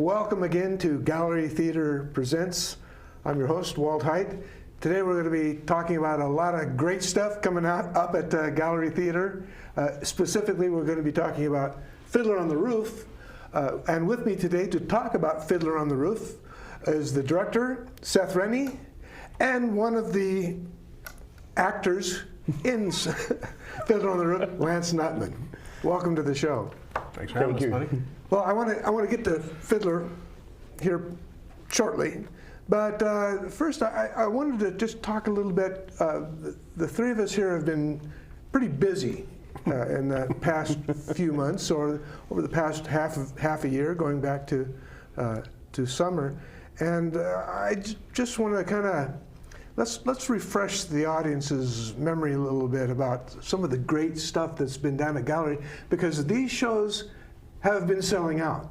welcome again to Gallery Theater Presents. I'm your host, Walt Height. Today we're going to be talking about a lot of great stuff coming up at Gallery Theater. Specifically, we're going to be talking about Fiddler on the Roof. And with me today to talk about Fiddler on the Roof is the director, Seth Renne, and one of the actors in Fiddler on the Roof, Lance Nutman. Welcome to the show. Thanks for having us, buddy. Well, I want to get to Fiddler here shortly, but first I wanted to just talk a little bit. The three of us here have been pretty busy in the past few months, or over the past half a year, going back to summer, and I just want to kind of let's refresh the audience's memory a little bit about some of the great stuff that's been done at Gallery, because these shows have been selling out.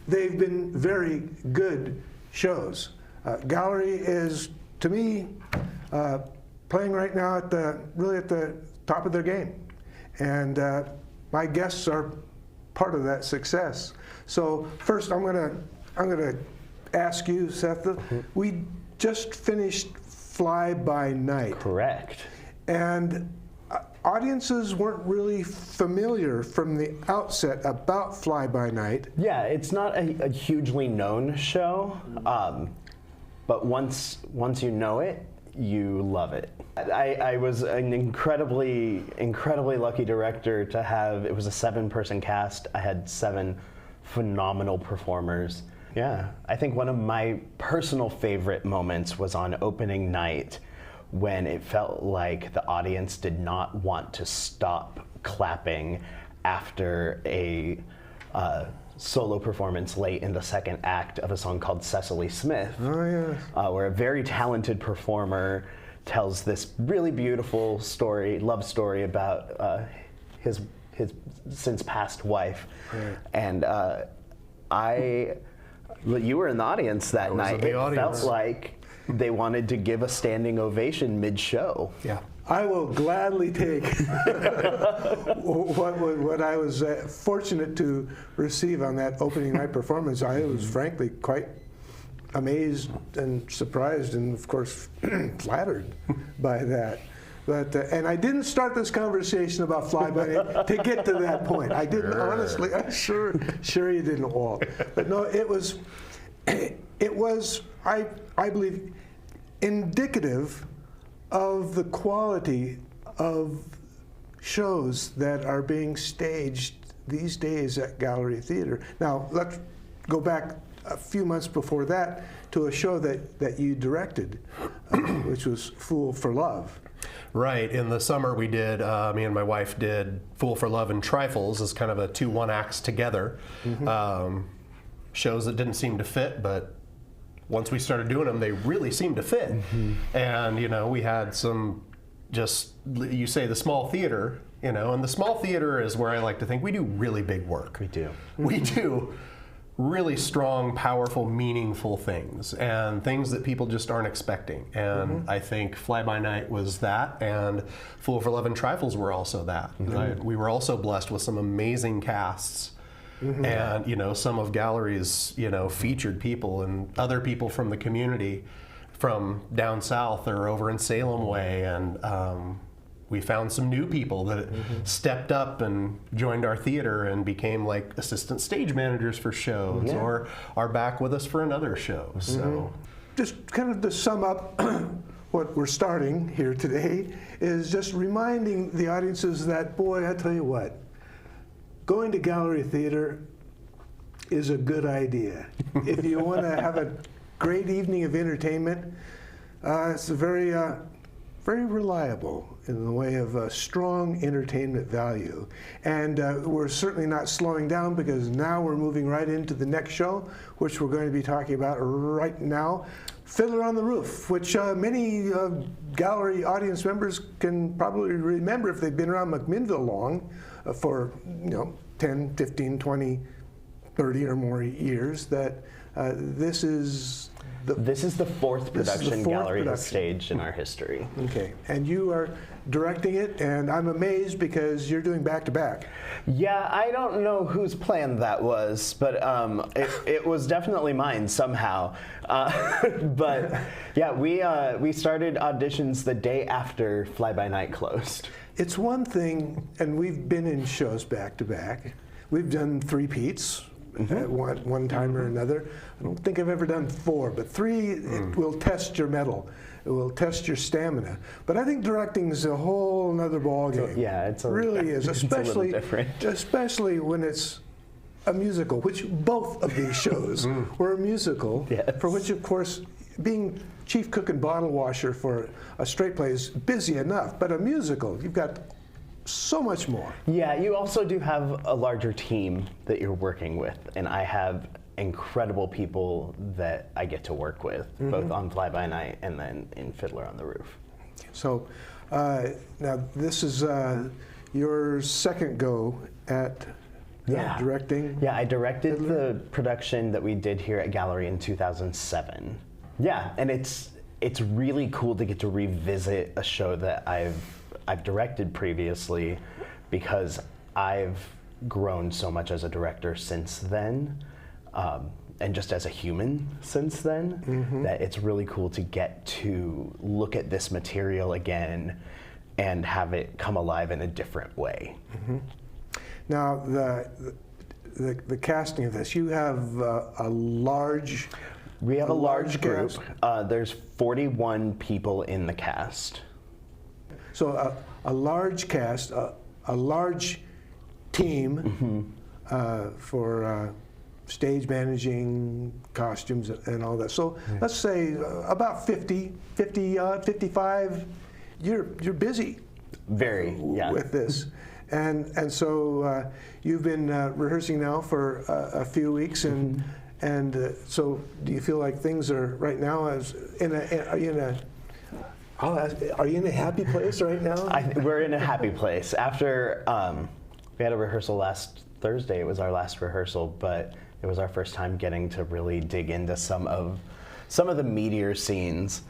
They've been very good shows. Gallery is, to me, playing right now really at the top of their game, and my guests are part of that success. So first, I'm gonna ask you, Seth. We just finished Fly By Night. Correct. And audiences weren't really familiar from the outset about Fly By Night. Yeah, it's not a hugely known show, but once you know it, you love it. I was an incredibly lucky director to have. It was a 7-person cast. I had 7 phenomenal performers. Yeah, I think one of my personal favorite moments was on opening night, when it felt like the audience did not want to stop clapping after a solo performance late in the second act of a song called Cecily Smith. Oh, yeah. Where a very talented performer tells this really beautiful story, love story about his since passed wife. Right. And you were in the audience that night. It felt like they wanted to give a standing ovation mid-show. Yeah, I will gladly take what I was fortunate to receive on that opening night performance. I was frankly quite amazed and surprised, and of course flattered by that. But and I didn't start this conversation about Fly By Night to get to that point. I didn't, honestly. I'm sure you didn't, Walt. But no, it was I believe indicative of the quality of shows that are being staged these days at Gallery Theater. Now let's go back a few months before that to a show that you directed, which was Fool for Love. Right. In the summer we did, me and my wife did Fool for Love and Trifles as kind of a 2 one-acts together. Shows that didn't seem to fit, but once we started doing them, they really seemed to fit. And, we had some, you say the small theater, and the small theater is where I like to think we do really big work. We do. We do really strong, powerful, meaningful things, and things that people just aren't expecting. And I think Fly By Night was that, and Fool for Love and Trifles were also that. We were also blessed with some amazing casts. And some of Gallery's featured people and other people from the community from down south or over in Salem way, and we found some new people that stepped up and joined our theater and became like assistant stage managers for shows, or are back with us for another show. So just kind of to sum up what we're starting here today is just reminding the audiences that, boy, I tell you what, going to Gallery Theater is a good idea. If you want to have a great evening of entertainment, it's a very reliable in the way of strong entertainment value. And we're certainly not slowing down, because now we're moving right into the next show, which we're going to be talking about right now, Fiddler on the Roof, which many Gallery audience members can probably remember if they've been around McMinnville long, for 10, 15, 20, 30 or more years, that this is the fourth production Gallery has staged in our history. Okay, and you are directing it, and I'm amazed because you're doing back-to-back. Yeah, I don't know whose plan that was, but it was definitely mine somehow. But yeah, we started auditions the day after Fly By Night closed. It's one thing, and we've been in shows back-to-back. We've done three-peats at one time or another. I don't think I've ever done 4, but 3, it will test your mettle. It will test your stamina. But I think directing is a whole nother ballgame. Yeah, it's really is, it's a little especially different. especially when it's a musical, which both of these shows were a musical. Yes. For which, of course, being chief cook and bottle washer for a straight play is busy enough. But a musical, you've got so much more. Yeah, you also do have a larger team that you're working with, and I have incredible people that I get to work with, both on Fly By Night and then in Fiddler on the Roof. So now this is your second go at directing. Yeah, I directed the production that we did here at Gallery in 2007. Yeah, and it's really cool to get to revisit a show that I've directed previously, because I've grown so much as a director since then. And just as a human since then, that it's really cool to get to look at this material again and have it come alive in a different way. Now the casting of this, you have a large. We have a large group. cast? There's 41 people in the cast. So a large cast, a large team for stage managing, costumes, and all that. So let's say about 50 odd, 55. You're busy. Very, yeah. With this, and so you've been rehearsing now for a few weeks, and so do you feel like things are right now are you in a happy place right now? We're in a happy place. After we had a rehearsal last Thursday, it was our last rehearsal, but it was our first time getting to really dig into some of the meatier scenes,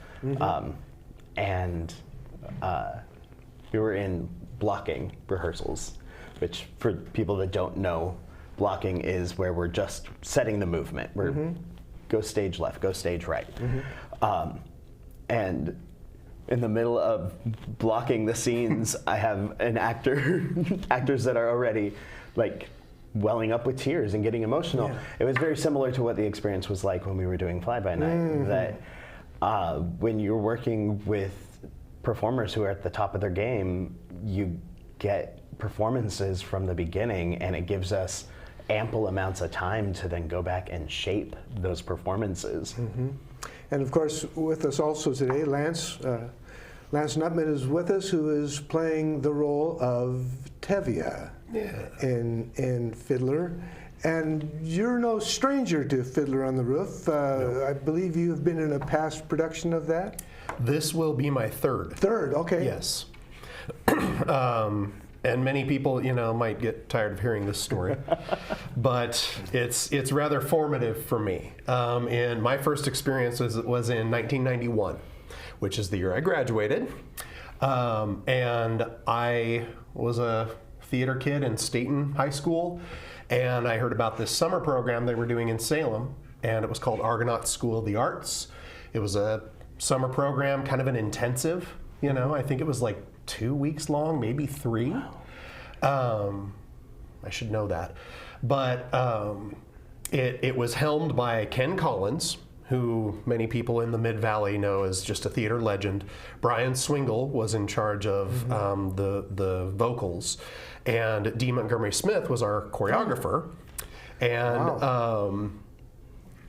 and we were in blocking rehearsals, which for people that don't know, blocking is where we're just setting the movement. We're go stage left, go stage right, and in the middle of blocking the scenes, I have actors that are already like welling up with tears and getting emotional. Yeah. It was very similar to what the experience was like when we were doing Fly By Night. That when you're working with performers who are at the top of their game, you get performances from the beginning, and it gives us ample amounts of time to then go back and shape those performances. And of course, with us also today, Lance Nutman is with us, who is playing the role of Tevye in Fiddler. And you're no stranger to Fiddler on the Roof. No. I believe you have been in a past production of that? This will be my third. Third, okay. Yes. And many people, might get tired of hearing this story, but it's rather formative for me. And my first experience was in 1991, which is the year I graduated. And I was a theater kid in Staten High School, and I heard about this summer program they were doing in Salem, and it was called Argonaut School of the Arts. It was a summer program, kind of an intensive, I think it was like 2 weeks long, maybe 3. I should know that. But it was helmed by Ken Collins, who many people in the Mid-Valley know as just a theater legend. Brian Swingle was in charge of the vocals, and Dee Montgomery Smith was our choreographer. And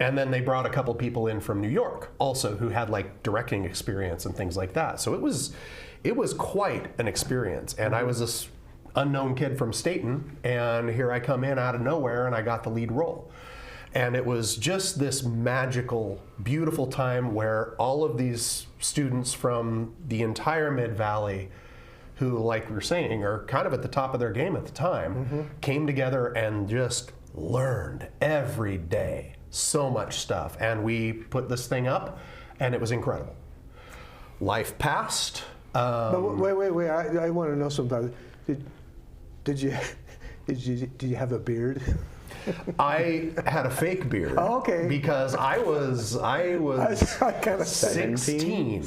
and then they brought a couple people in from New York also who had like directing experience and things like that. So it was quite an experience. And I was this unknown kid from Staten, and here I come in out of nowhere, and I got the lead role. And it was just this magical, beautiful time where all of these students from the entire Mid-Valley, who, like we were saying, are kind of at the top of their game at the time, came together and just learned every day so much stuff. And we put this thing up, and it was incredible. Life passed. But wait! I want to know something. Did you have a beard? I had a fake beard. Oh, okay. Because I was I kind of 16.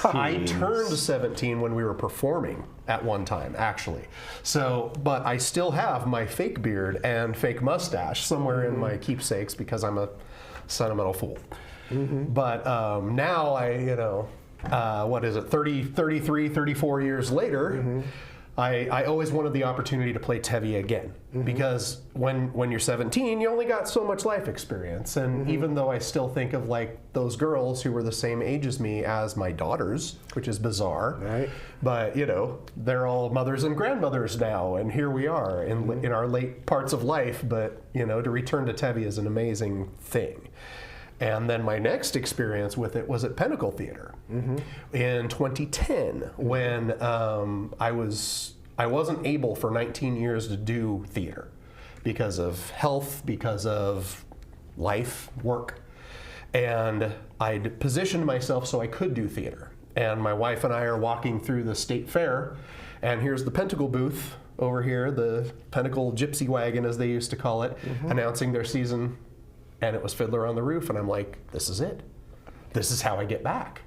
I turned 17 when we were performing at one time, actually. So, but I still have my fake beard and fake mustache somewhere in my keepsakes because I'm a sentimental fool. But now what is it, 33, 34 years later, I always wanted the opportunity to play Tevye again, because when you're 17, you only got so much life experience. And even though I still think of like those girls who were the same age as me as my daughters, which is bizarre, right? But they're all mothers and grandmothers now, and here we are in our late parts of life. But to return to Tevye is an amazing thing. And then my next experience with it was at Pinnacle Theater in 2010, when I wasn't able for 19 years to do theater because of health, because of life, work. And I'd positioned myself so I could do theater. And my wife and I are walking through the state fair, and here's the Pentacle booth over here, the Pinnacle Gypsy Wagon, as they used to call it, announcing their season. And it was Fiddler on the Roof, and I'm like, this is it. This is how I get back,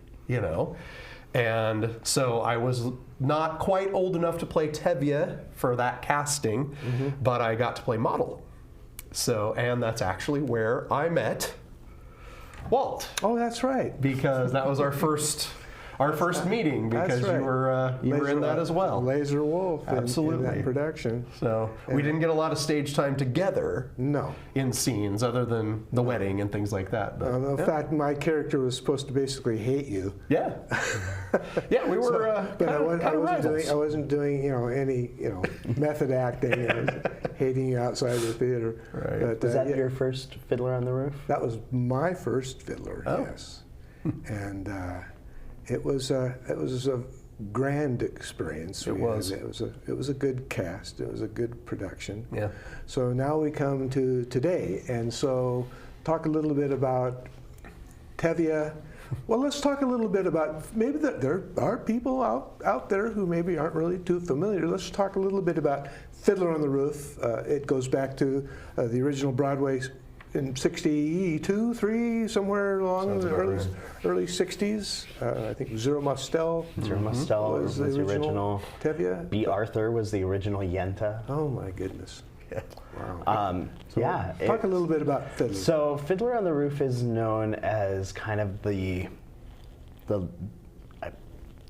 And so I was not quite old enough to play Tevye for that casting, but I got to play Model. So, and that's actually where I met Walt. Oh, that's right. Because that was our first meeting, because right. you were in that as well. Laser Wolf Absolutely. in that production. So we didn't get a lot of stage time together. No. In scenes other than the wedding and things like that. But, in fact, my character was supposed to basically hate you. Yeah. Yeah, we were but I wasn't doing any method acting. I was hating you outside the theater. Right. But, Was that your first Fiddler on the Roof? That was my first Fiddler. Oh. Yes. And it was a grand experience. It was. It was a good cast. It was a good production. Yeah. So now we come to today, and so talk a little bit about Tevye. Well, let's talk a little bit about, maybe there are people out there who maybe aren't really too familiar. Let's talk a little bit about Fiddler on the Roof. It goes back to the original Broadway in 62, 3, somewhere along the early 60s. I think Zero Mostel. Zero Mostel was the original. Tevye. B. Arthur was the original Yenta. Oh my goodness. Yeah. Wow. Talk a little bit about Fiddler. So Fiddler on the Roof is known as kind of the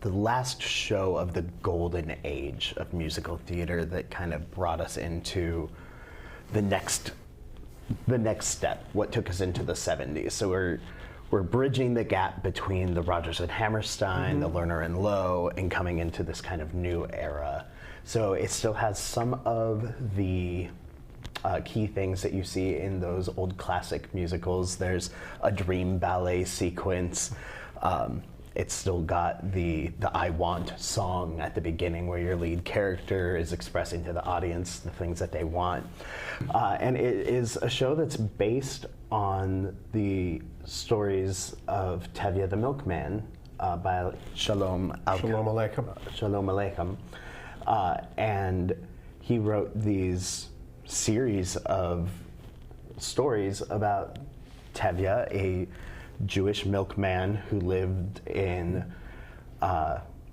last show of the golden age of musical theater that kind of brought us into the next step, what took us into the 70s. So we're bridging the gap between the Rodgers and Hammerstein, the Lerner and Loewe, and coming into this kind of new era. So it still has some of the key things that you see in those old classic musicals. There's a dream ballet sequence. It's still got the I Want song at the beginning, where your lead character is expressing to the audience the things that they want. And it is a show that's based on the stories of Tevye the Milkman by Sholem Aleichem. Sholem Aleichem. And he wrote these series of stories about Tevye, a Jewish milkman who lived in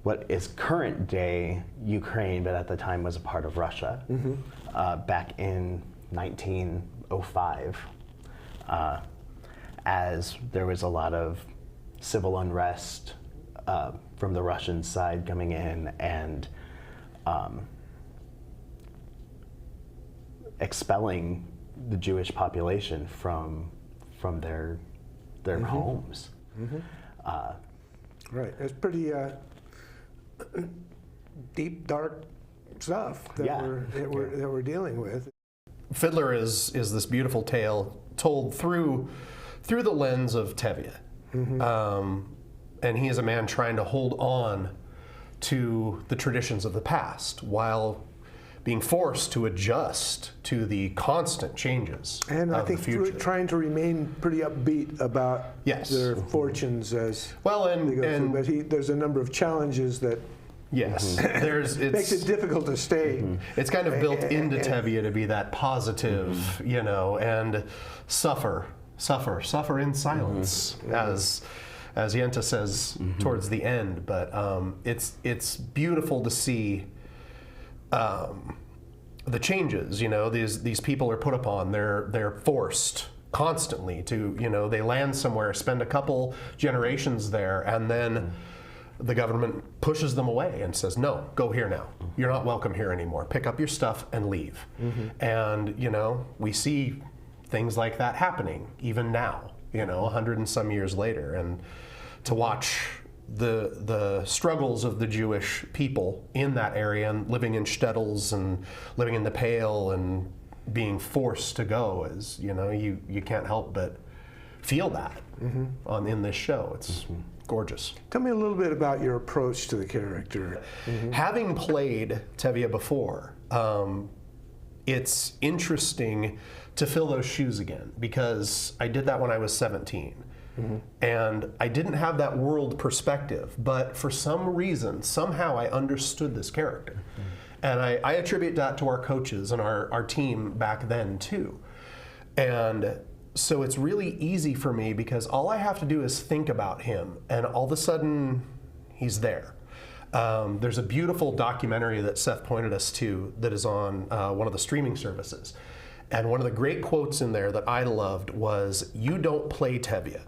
what is current day Ukraine, but at the time was a part of Russia, back in 1905, as there was a lot of civil unrest from the Russian side coming in and expelling the Jewish population from their homes. Right, it's pretty deep, dark stuff that we're dealing with. Fiddler is this beautiful tale told through the lens of Tevye, and he is a man trying to hold on to the traditions of the past while being forced to adjust to the constant changes and of I think the future. Trying to remain pretty upbeat about their fortunes as well, they go through. and But there's a number of challenges that Yes, Makes it difficult to stay. It's kind of built into Tevye to be that positive, and suffer in silence, as Yenta says towards the end. But it's beautiful to see the changes. These people are put upon. They're forced constantly to, they land somewhere, spend a couple generations there, and then the government pushes them away and says, no, go here now. You're not welcome here anymore. Pick up your stuff and leave. And, we see things like that happening even now, 100 and some years later. And to watch the struggles of the Jewish people in that area and living in shtetls and living in the Pale and being forced to go is, you can't help but feel that in this show. It's gorgeous. Tell me a little bit about your approach to the character. Having played Tevye before, it's interesting to fill those shoes again, because I did that when I was 17. And I didn't have that world perspective, but for some reason, somehow I understood this character. And I attribute that to our coaches and our team back then too. And so it's really easy for me, because all I have to do is think about him, and all of a sudden he's there. There's a beautiful documentary that Seth pointed us to that is on one of the streaming services. And one of the great quotes in there that I loved was, "You don't play Tevye.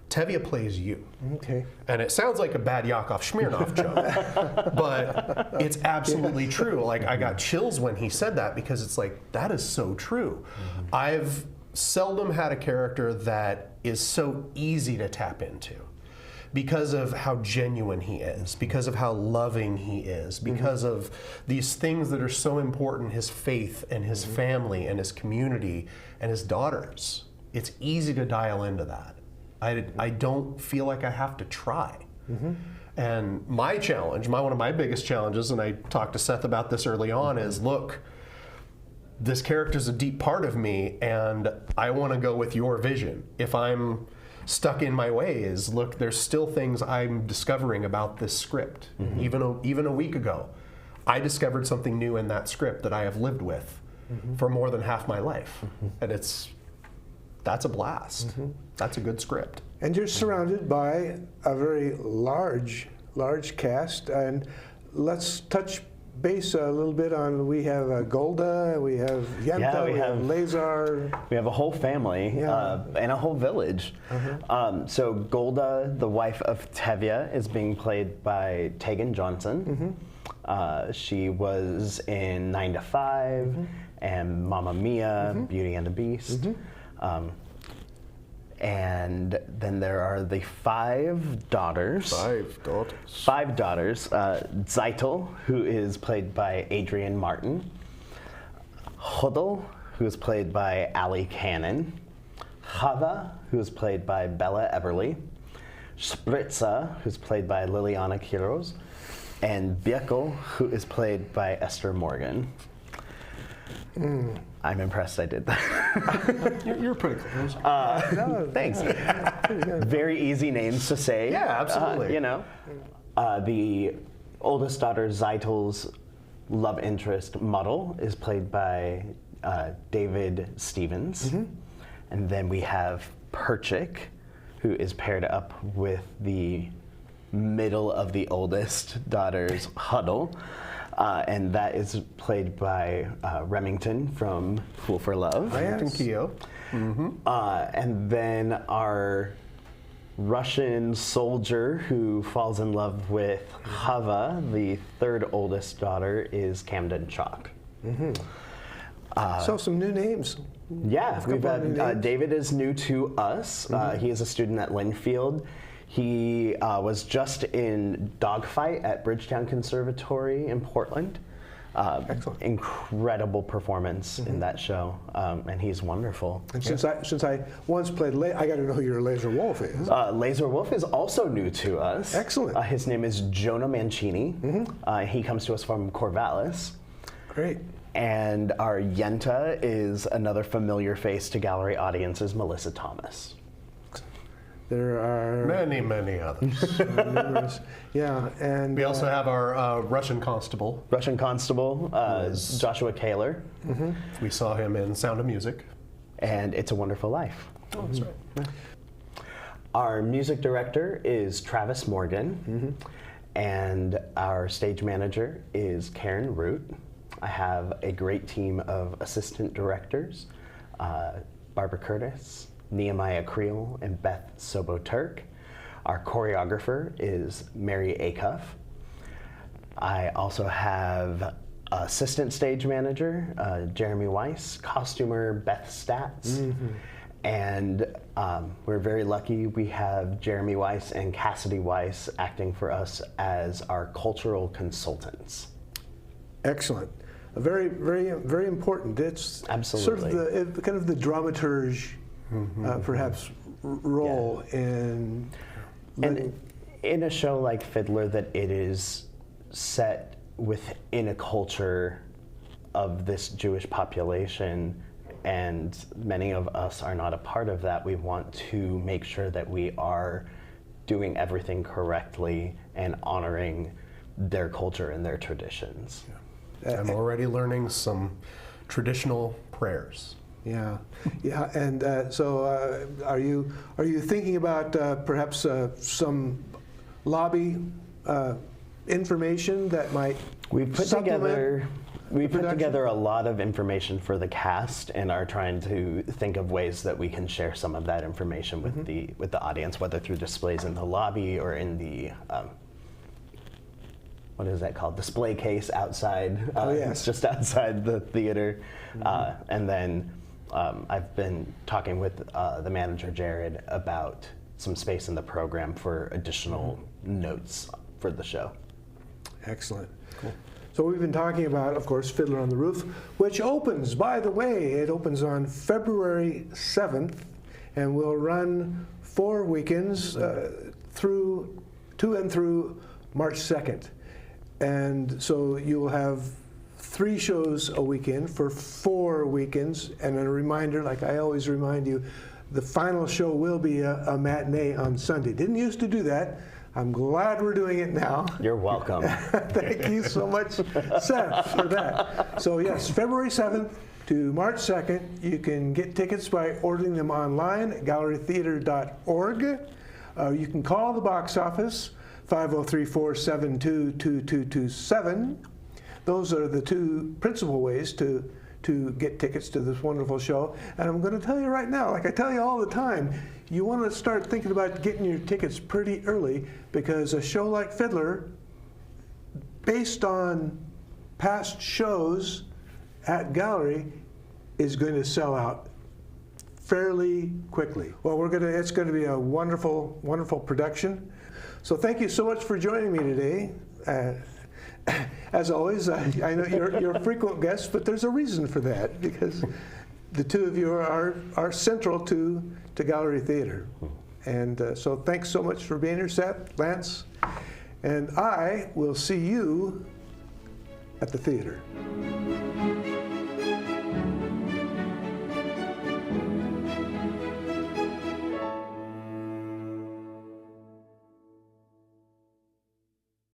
Tevye plays you." Okay. And it sounds like a bad Yakov Smirnoff joke, but it's absolutely true. Like, I got chills when he said that, because it's like, that is so true. I've seldom had a character that is so easy to tap into, because of how genuine he is, because of how loving he is, because of these things that are so important, his faith and his family and his community and his daughters. It's easy to dial into that. I don't feel like I have to try. And my challenge, one of my biggest challenges, and I talked to Seth about this early on, is, look, this character's a deep part of me, and I want to go with your vision. If I'm stuck in my ways, look, there's still things I'm discovering about this script. Even a week ago, I discovered something new in that script that I have lived with for more than half my life. And that's a blast. That's a good script. And you're surrounded by a very large cast. And let's touch base a little bit on, we have Golda, we have Yenta, we have Lazar. We have a whole family and a whole village. So Golda, the wife of Tevye, is being played by Tegan Johnson. She was in 9 to 5 and Mamma Mia, Beauty and the Beast. And then there are the 5 daughters. 5 daughters. 5 daughters. Zeitel, who is played by Adrienne Martin. Hodel, who is played by Ali Cannon. Chava, who is played by Bella Everly. Spritza, who's played by Liliana Quiroz. And Biekel, who is played by Esther Morgan. I'm impressed I did that. You're pretty close. Thanks. Very easy names to say. Yeah, absolutely. The oldest daughter, Zeitel's love interest, Muddle, is played by David Stevens. And then we have Perchik, who is paired up with the middle of the oldest daughters, Huddle. And that is played by Remington from Fool for Love. Remington Keogh. And then our Russian soldier who falls in love with Chava, the 3rd oldest daughter, is Camden Chalk. So some new names. Yeah, we've got, David is new to us. He is a student at Linfield. He was just in Dogfight at Bridgetown Conservatory in Portland. Excellent. Incredible performance in that show, and he's wonderful. And since I once played, I got to know who your Laser Wolf is. Laser Wolf is also new to us. Excellent. His name is Jonah Mancini. He comes to us from Corvallis. Great. And our Yenta is another familiar face to gallery audiences, Melissa Thomas. There are Many, many others. numerous. Yeah, and We also have our Russian constable. Russian Constable, Joshua Kaler, We saw him in Sound of Music. and It's a Wonderful Life. Oh, that's right. Our music director is Travis Morgan, and our stage manager is Karen Root. I have a great team of assistant directors, Barbara Curtis, Nehemiah Creel, and Beth Sobo-Turk. Our choreographer is Mary Acuff. I also have assistant stage manager, Jeremy Weiss, costumer, Beth Statz, and we're very lucky we have Jeremy Weiss and Cassidy Weiss acting for us as our cultural consultants. excellent. Very, very, very important. It's Absolutely. sort of the kind of the dramaturge, perhaps, role in. And in a show like Fiddler, that it is set within a culture of this Jewish population, and many of us are not a part of that, we want to make sure that we are doing everything correctly and honoring their culture and their traditions. I'm already learning some traditional prayers. Yeah, yeah, and so are you thinking about perhaps some lobby information that might We've put supplement together a lot of information for the cast, and are trying to think of ways that we can share some of that information with the audience, whether through displays in the lobby or in the what is that called? Display case outside. Yes. Just outside the theater, and then I've been talking with the manager Jared about some space in the program for additional notes for the show. Excellent. Cool. So we've been talking about, of course, Fiddler on the Roof, which opens, by the way, it opens on February 7th and will run 4 weekends through March 2nd. And so you'll have 3 shows a weekend for 4 weekends. And a reminder, like I always remind you, the final show will be a matinee on Sunday. Didn't used to do that. I'm glad we're doing it now. You're welcome. Thank you so much, Seth, for that. So yes, February 7th to March 2nd, you can get tickets by ordering them online at gallerytheater.org. You can call the box office, 503-472-2227. Those are the 2 principal ways to get tickets to this wonderful show. And I'm going to tell you right now, like I tell you all the time, you want to start thinking about getting your tickets pretty early, because a show like Fiddler, based on past shows at Gallery, is going to sell out fairly quickly. Well, it's going to be a wonderful, wonderful production. So thank you so much for joining me today. As always, I know you're a frequent guest, but there's a reason for that, because the 2 of you are central to Gallery Theater. And so thanks so much for being here, Seth, Lance, and I will see you at the theater.